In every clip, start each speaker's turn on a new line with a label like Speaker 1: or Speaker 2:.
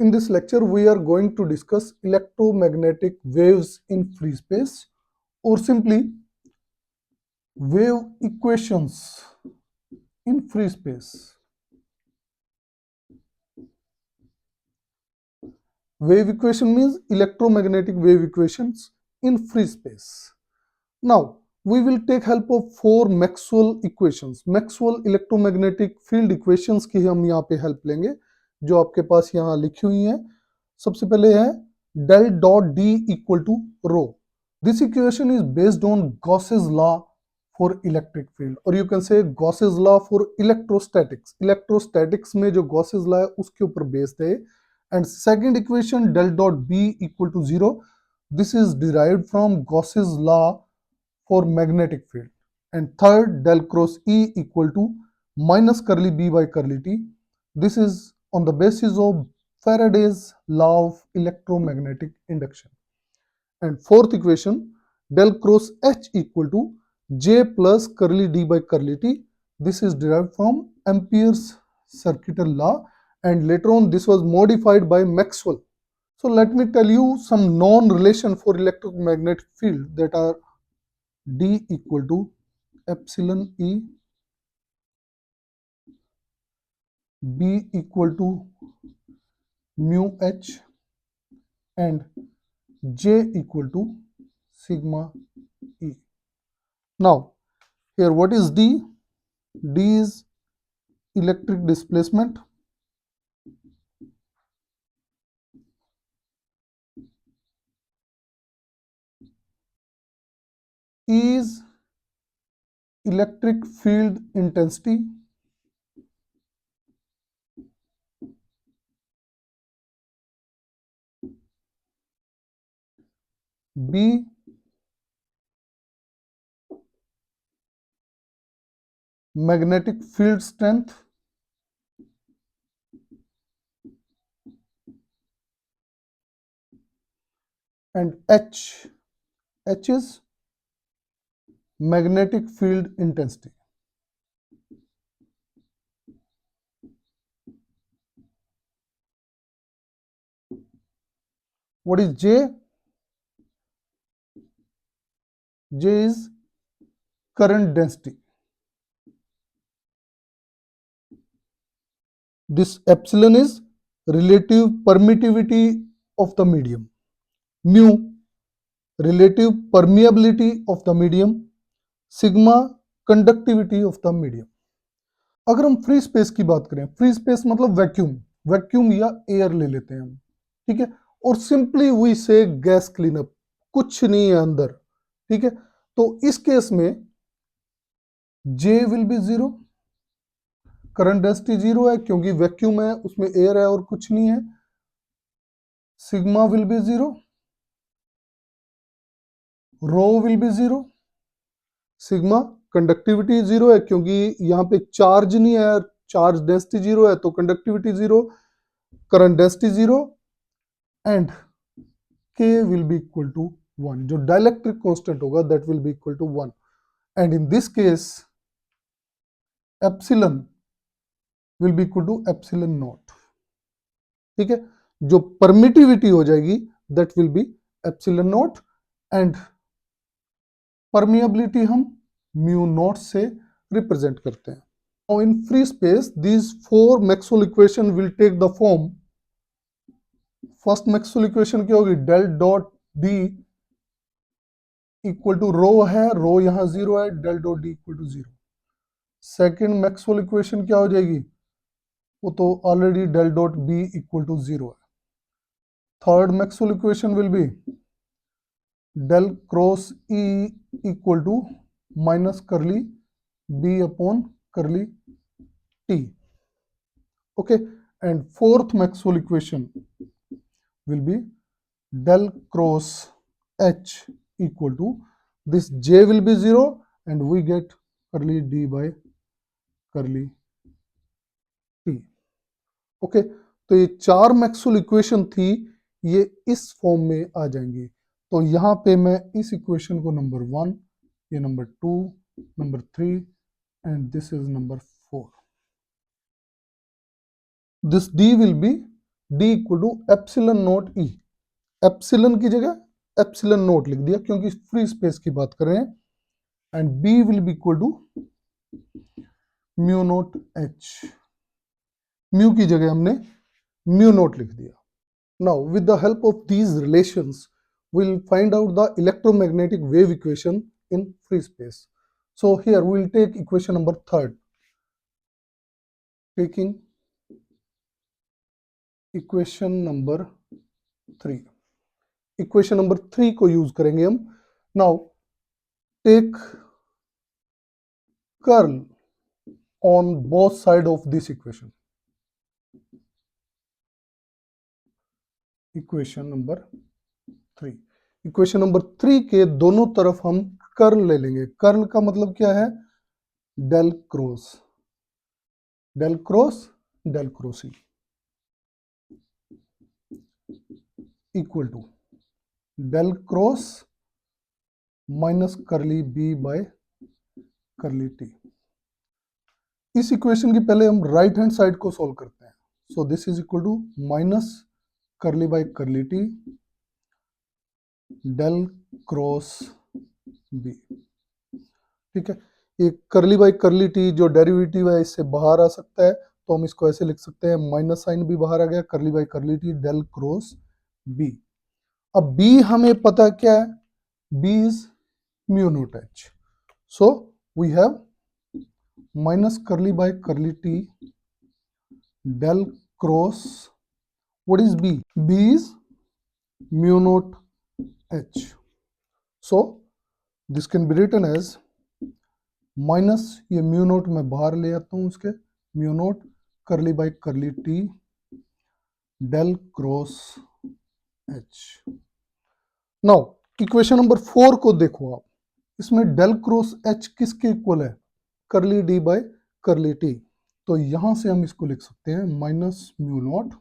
Speaker 1: In this lecture, we are going to discuss electromagnetic waves in free space, or simply wave equations in free space. Wave equation means electromagnetic wave equations in free space. Now, we will take help of four Maxwell equations. Maxwell electromagnetic field equations की हम यहाँ पे help लेंगे, जो आपके पास यहाँ लिखी हुई हैं. सबसे पहले है del dot D equal to rho. This equation is based on Gauss's law for electric field, or you can say Gauss's law for electrostatics. Electrostatics में जो Gauss's law है उसके ऊपर based है. And second equation del dot B equal to 0. This is derived from Gauss's law for magnetic field. And third, del cross E equal to minus curly B by curly T. This is on the basis of Faraday's law of electromagnetic induction. And fourth equation, del cross H equal to J plus curly D by curly T. This is derived from Ampere's circuital law, and later on this was modified by Maxwell. So let me tell you some known relation for electromagnetic field, that are D equal to epsilon E, B equal to mu H, and J equal to sigma E. Now, here what is D? D is electric displacement. E is electric field intensity. B magnetic field strength. And H is magnetic field intensity. What is J? J is current density. This epsilon is relative permittivity of the medium. Mu, relative permeability of the medium. Sigma, conductivity of the medium. अगर हम free space की बात करें, free space मतलब vacuum या air ले लेते हैं हम, ठीक है, और सिंपली वी से गैस क्लीनअप, कुछ नहीं है अंदर, ठीक है. तो इस केस में J will be 0, current density 0 है क्योंकि वैक्यूम है, उसमें एयर है और कुछ नहीं है. Sigma will be 0, rho will be 0. Sigma conductivity 0 है क्योंकि यहाँ पे चार्ज नहीं है, चार्ज डेंसिटी 0 है तो conductivity 0, current density 0, and K will be equal to 1. जो डाइलेक्ट्रिक कांस्टेंट होगा that will be equal to 1. And in this case epsilon will be equal to epsilon naught. ठीक है, जो परमिटिविटी हो जाएगी that will be epsilon naught, and permeability हम mu naught से represent करते हैं. Now in free space these four Maxwell equation will take the form. First Maxwell equation क्या होगी? Del dot D equal to rho है, rho यहां 0 है, del dot D equal to 0. Second Maxwell equation क्या हो जाएगी? वो तो already del dot B equal to 0 है. Third Maxwell equation will be del cross E equal to minus curly B upon curly T. Okay, and fourth Maxwell equation will be del cross H equal to this J will be 0 and we get curly D by curly T. Okay, तो ये चार Maxwell equation थी, ये इस form में आ जाएंगी. तो यहाँ पे मैं इस इक्वेशन को नंबर 1, ये number 2, number 3 and this is number 4. This D will be D equal to epsilon naught E, epsilon की जगह एप्सिलन नॉट लिख दिया क्योंकि फ्री स्पेस की बात कर रहे हैं, and B will be equal to mu naught H, mu की जगह हमने म्यू नॉट लिख दिया. Now, with the help of these relations, we'll find out the electromagnetic wave equation in free space. So here we'll take equation number 3rd. Taking equation number 3. Equation number 3 को use करेंगे हम. Now, take curl on both sides of this equation. Equation number 3. Equation number 3 के दोनों तरफ हम curl ले लेंगे. Curl का मतलब क्या है? Del cross del cross del cross E equal to del cross minus curly B by curly T. इस इक्वेशन की पहले हम राइट हैंड साइड को सॉल्व करते हैं. So this is equal to minus curly by curly T del cross B. ठीक है, एक करली बाय करली टी जो डेरिवेटिव है इससे बाहर आ सकता है, तो हम इसको ऐसे लिख सकते हैं, माइनस साइन भी बाहर आ गया, curly by curly T del cross B. अब बी हमें पता क्या है? B is mu naught H. So we have minus curly by curly T del cross, what is B? B is mu naught H. So this can be written as minus, ये mu naught मैं बाहर ले आता हूं, उसके mu naught curly by curly T del cross H. Now equation number 4 को देखो आप, इसमें डेल क्रॉस एच किसके इक्वल है? करली डी बाय करली टी. तो यहां से हम इसको लिख सकते हैं minus mu naught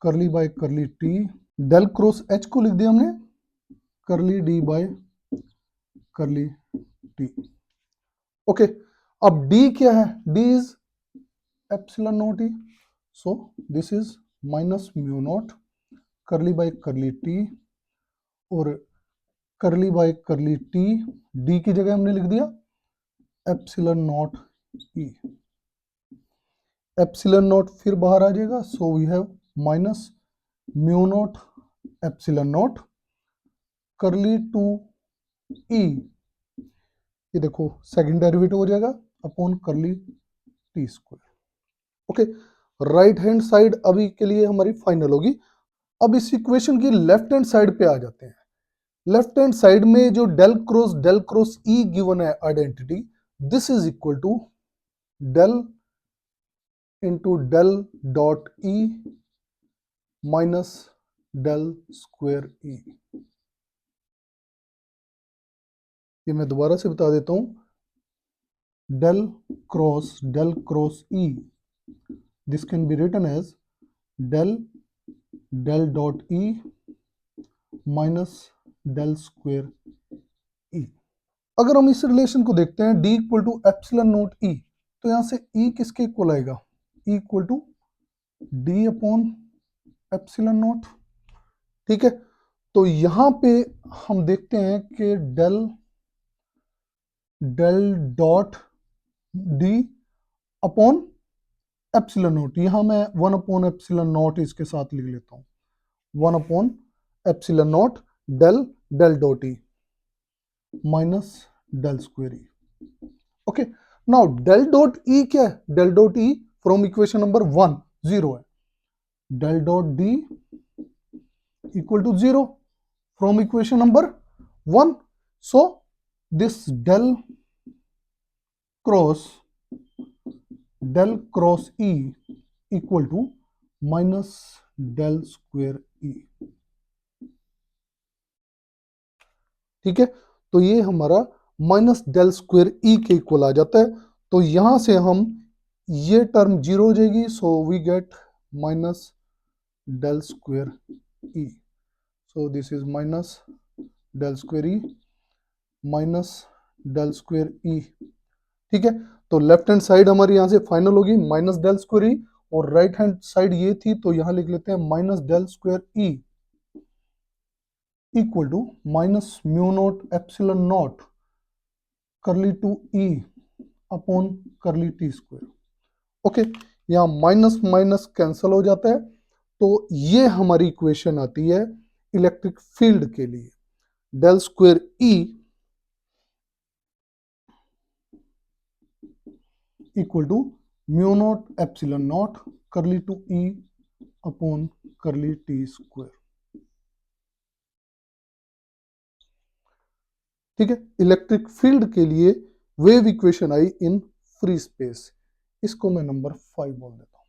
Speaker 1: curly by curly T, del cross H को लिख दिया हमने curly D by curly T. Okay, अब d क्या है? d is epsilon naught E. So this is minus mu naught curly by curly T, और curly by curly T d की जगह हमने लिख दिया epsilon naught E. Epsilon naught फिर बाहर आ जाएगा, so we have minus mu naught epsilon naught curly two E, ये देखो सेकंड डेरिवेटिव हो जाएगा upon curly T square. Okay, right hand side अभी के लिए हमारी फाइनल होगी. अब इस इक्वेशन की लेफ्ट हैंड साइड पे आ जाते हैं. लेफ्ट हैंड साइड में जो डेल क्रॉस ई गिवन है identity, this is equal to del into del dot E minus del square E. ये मैं दोबारा से बता देता हूं, del cross E, this can be written as del dot e minus del square e. अगर हम इस रिलेशन को देखते हैं d equal to epsilon naught e, तो यहां से e किसके इक्वल आएगा? e equal to d upon epsilon naught. ठीक है, तो यहां पे हम देखते हैं कि del dot d upon epsilon naught, यहां मैं 1 अपॉन एप्सिलॉन नॉट इसके साथ लिख लेता हूं, 1 upon epsilon naught del dot E minus del square E. Okay, now del dot E क्या है? Del dot E from equation number 1 0 है, del dot D equal to 0 from equation number 1. So this del cross E equal to minus del square E. ठीक है, तो ये हमारा minus del square ई के equal आ जाता है. तो यहां से हम, ये टर्म 0 हो जाएगी, so we get minus del square E. So this is minus del square E minus del square E. ठीक है, तो लेफ्ट हैंड साइड हमारी यहां से फाइनल होगी माइनस डेल स्क्वायर ई, और राइट हैंड साइड ये थी, तो यहां लिख लेते हैं minus del square E equal to minus mu naught epsilon naught curly two E upon curly T square. Okay, यहाँ माइनस माइनस कैंसल हो जाता है, तो ये हमारी इक्वेशन आती है इलेक्ट्रिक फील्ड के लिए। Del square E equal to mu naught epsilon naught curly two E upon curly T square. ठीक है, इलेक्ट्रिक फील्ड के लिए वेव इक्वेशन आई इन फ्री स्पेस। इसको मैं नंबर 5 बोल देता हूं।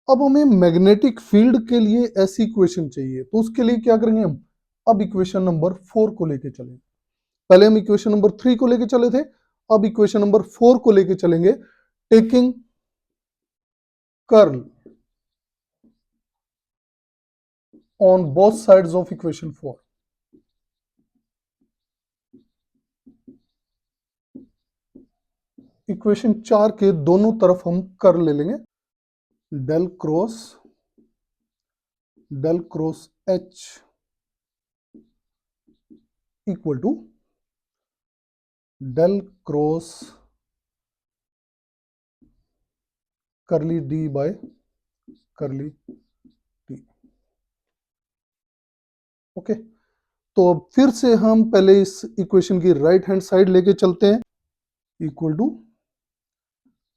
Speaker 1: अब हमें मैग्नेटिक फील्ड के लिए ऐसी इक्वेशन चाहिए, तो उसके लिए क्या करेंगे हम? अब इक्वेशन नंबर 4 को लेके चलेंगे। पहले हम इक्वेशन नंबर 3 को लेके चले थे, अब इक्वेशन नंबर 4 को लेके चलेंगे। Taking curl on both sides of equation 4। Equation 4 के दोनों तरफ हम कर्ल ले लेंगे। Del cross H equal to del cross curly D by curly T. Okay, तो अब फिर से हम पहले इस इक्वेशन की राइट हैंड साइड लेके चलते हैं। Equal to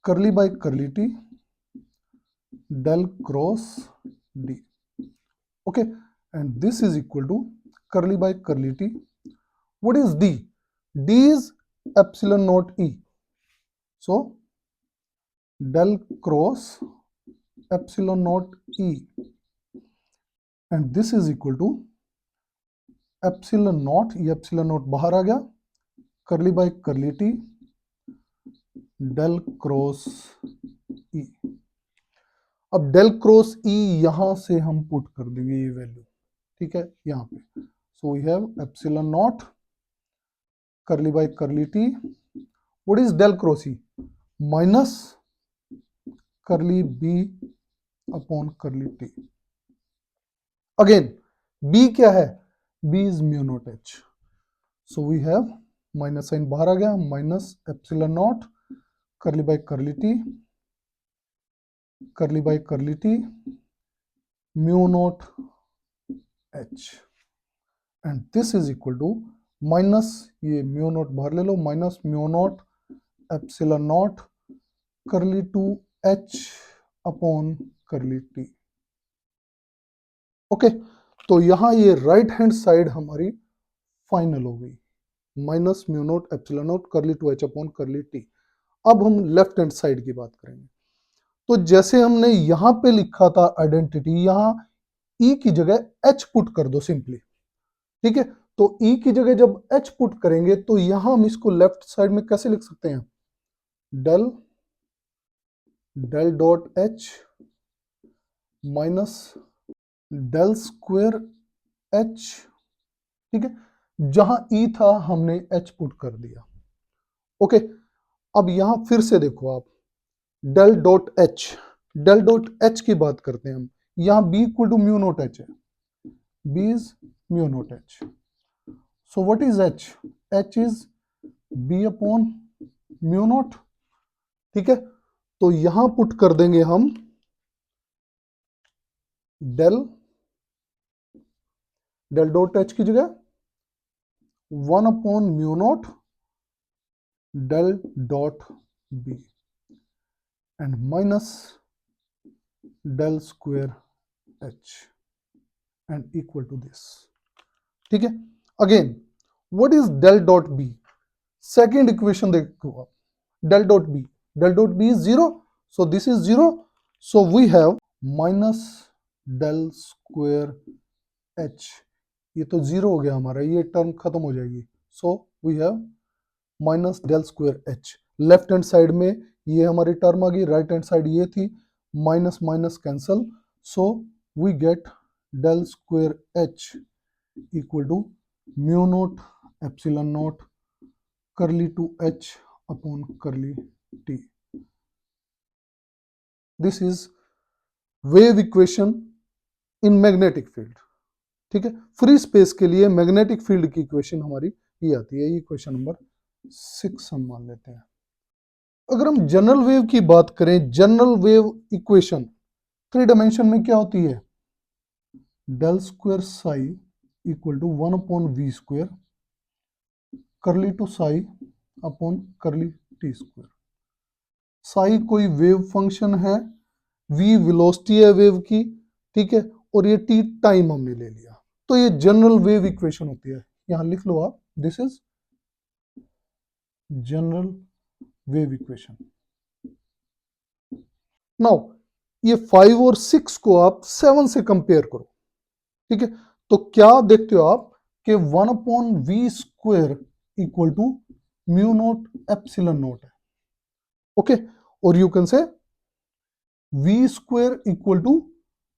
Speaker 1: curly by curly T del cross D. Okay, and this is equal to curly by curly T. What is D? D is epsilon naught E, so del cross epsilon naught E, and this is equal to epsilon naught, ये epsilon naught बाहर आ गया, curly by curly T del cross ई। अब del cross ई यहां से हम put कर देंगे ये वैल्यू, ठीक है, यहां पे। So we have epsilon naught curly by curly T. What is del cross E? Minus curly B upon curly T. Again B क्या है? B is mu naught H, so we have minus sign बाहर आ गया, minus epsilon naught curly by curly T mu naught H, and this is equal to minus, ये mu naught बाहर ले लो, minus mu naught epsilon naught curly two H upon curly T. Okay, तो यहां ये राइट हैंड साइड हमारी final हो गई, minus mu naught epsilon naught curly two H upon curly T. अब हम लेफ्ट हैंड साइड की बात करेंगे। तो जैसे हमने यहां पे लिखा था आइडेंटिटी, यहां ई की जगह एच पुट कर दो सिंपली, ठीक है। तो ई की जगह जब एच पुट करेंगे तो यहां हम इसको लेफ्ट साइड में कैसे लिख सकते हैं? Del dot H minus del square H, ठीक है। जहां ई था हमने एच पुट कर दिया। ओके, अब यहां फिर से देखो आप, डेल डॉट एच की बात करते हैं हम। यहां B equal to mu naught H है, B is mu naught H, so what is H? H is B upon mu naught, ठीक है। तो यहां पुट कर देंगे हम डेल डॉट एच की जगह 1 upon mu naught del dot B and minus del square H and equal to this, ठीक है। Again what is del dot B? Second equation देखो आप, del dot B is zero, so this is zero, so we have minus del square H. ये तो zero हो गया हमारा, ये टर्म खत्म हो जाएगी, so we have minus del square H. Left hand side में ये हमारी टर्म आ गई, राइट हैंड साइड ये थी, minus minus cancel, so we get del square H equal to mu naught epsilon naught curly two H upon curly T. This is wave equation in magnetic field. ठीक है, free space के लिए magnetic field की equation हमारी ये आती है। ये क्वेश्चन नंबर 6 हम मान लेते हैं। अगर हम जनरल वेव की बात करें, जनरल वेव इक्वेशन 3 डायमेंशन में क्या होती है? Del square psi equal to 1 upon V square curly two psi upon curly T square. Psi कोई वेव फंक्शन है, वी वेलोसिटी है वेव की, ठीक है, और ये टी टाइम हमने ले लिया, तो ये जनरल वेव इक्वेशन होती है। यहां लिख लो आप, this is general wave equation. Now ये 5 और 6 को आप 7 से कंपेयर करो। ठीक है, तो क्या देखते हो आप कि 1 upon V square equal to mu naught epsilon naught है। ओके, और you can say V square equal to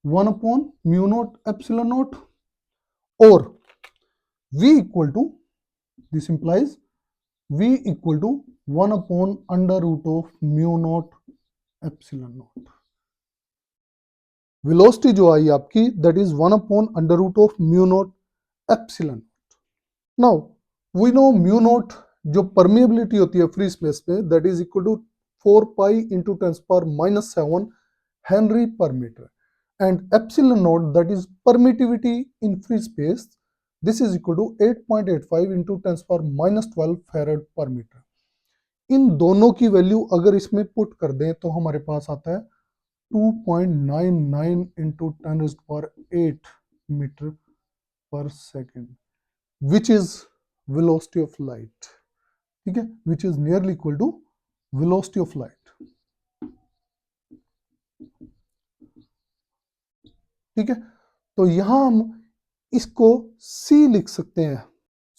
Speaker 1: 1 upon mu naught epsilon naught, और v equal to, this implies v equal to 1 upon under root of mu naught epsilon naught. Velocity जो आई आपकी, that is 1 upon under root of mu naught epsilon. Now we know mu naught जो permeability होती है free space में, that is equal to 4 pi into 10⁻⁻7 henry per metre, and epsilon naught, that is permittivity in free space, this is equal to 8.85 into 10⁻⁻12 farad per meter। इन दोनों की value अगर इसमें put कर दें तो हमारे पास आता है 2.99 into 10⁸ metre per second, which is velocity of light. ठीक है, which is nearly equal to velocity of light. ठीक है, तो यहां हम इसको c लिख सकते हैं।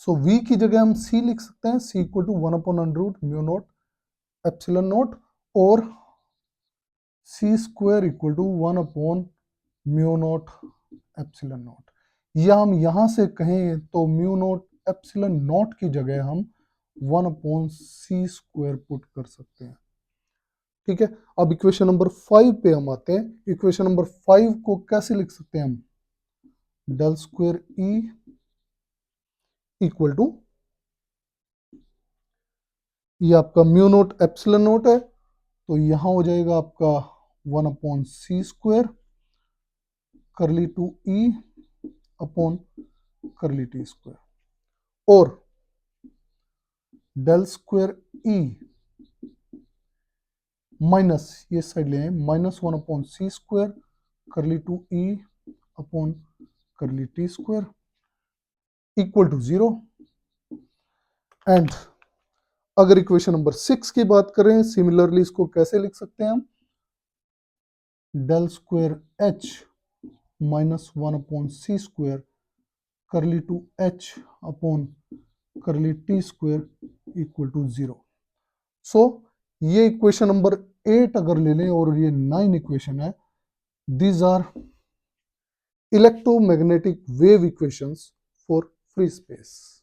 Speaker 1: सो v की जगह हम c लिख सकते हैं, c equal to 1 upon under root mu naught epsilon naught, और c square equal to 1 upon mu naught epsilon naught. या हम यहां से कहें तो म्यू नोट एप्सिलॉन नोट की जगह हम 1 अपॉन c स्क्वायर पुट कर सकते हैं। ठीक है, अब इक्वेशन नंबर 5 पे हम आते हैं। इक्वेशन नंबर 5 को कैसे लिख सकते हैं हम? Del square E equal to, ये आपका म्यू नोट एप्सिलॉन नोट है, तो यहां हो जाएगा आपका 1 upon C square curly two E upon curly T square, और डेल स्क्वायर ई माइनस, ये साइड ले minus 1 upon C square curly two E upon curly T square equal to 0। And अगर इक्वेशन नंबर 6 की बात करें, similarly इसको कैसे लिख सकते हैं हम? Del square H minus 1 upon C square curly two H upon curly T square equal to 0। So ये इक्वेशन नंबर 8 अगर ले लें और ये 9 इक्वेशन है, these are electromagnetic wave equations for free space.